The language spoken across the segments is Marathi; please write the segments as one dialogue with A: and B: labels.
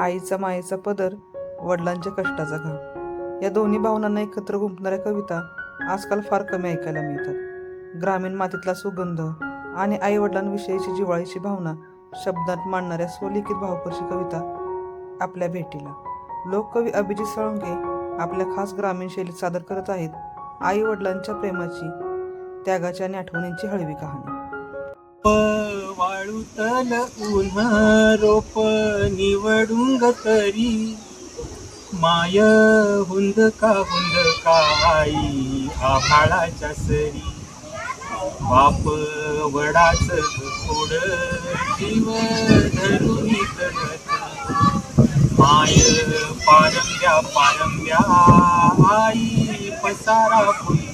A: आईचा मायेचा पदर, वडिलांच्या कष्टाचा घाम या दोन्ही भावनांना एकत्र गुंफणाऱ्या कविता आजकाल फार कमी ऐकायला मिळतात. ग्रामीण मातीतला सुगंध आणि आई वडिलांविषयीची जिव्हाळीची भावना शब्दात मांडणाऱ्या स्वलिखित भावस्पर्शी कविता आपल्या भेटीला. लोककवी अभिजित साळुंखे आपल्या खास ग्रामीण शैलीत सादर करत आहेत आई वडिलांच्या प्रेमाची, त्यागाची आणि आठवणींची हळवी कहाणी.
B: वाळूतल उन्ह रोप निवडून तरी माय हुंदका आई आभाळाच्या सरी. बाप वडाच खोड जीव धरून तळत माय पारंब्या आई पसारा फुलीत.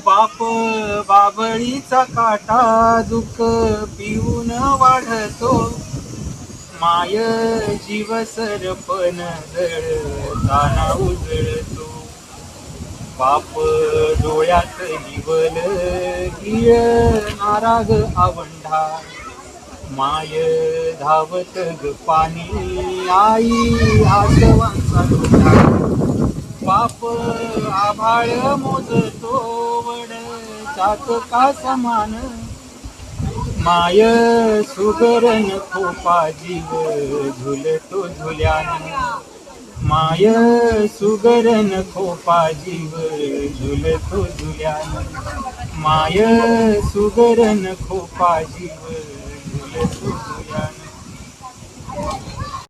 B: बाप बाबळीचा काटा दुःख पिऊन वाढतो माय जीव सरपण जळताना उजळतो. बाप डोळ्यात निवल गिळ नाराग आवंढा माय धावत ग पाणी आई आसवांचा लोढा. बाप आभाळ मोजतो वड चातका समान माय सुगरण खोपा जीव झुलतो झुल्यान. माय सुगरण खोपा जीव झुलतो झुल्यान. माय सुगरण खोपा जीव झुलतो झुल्यान.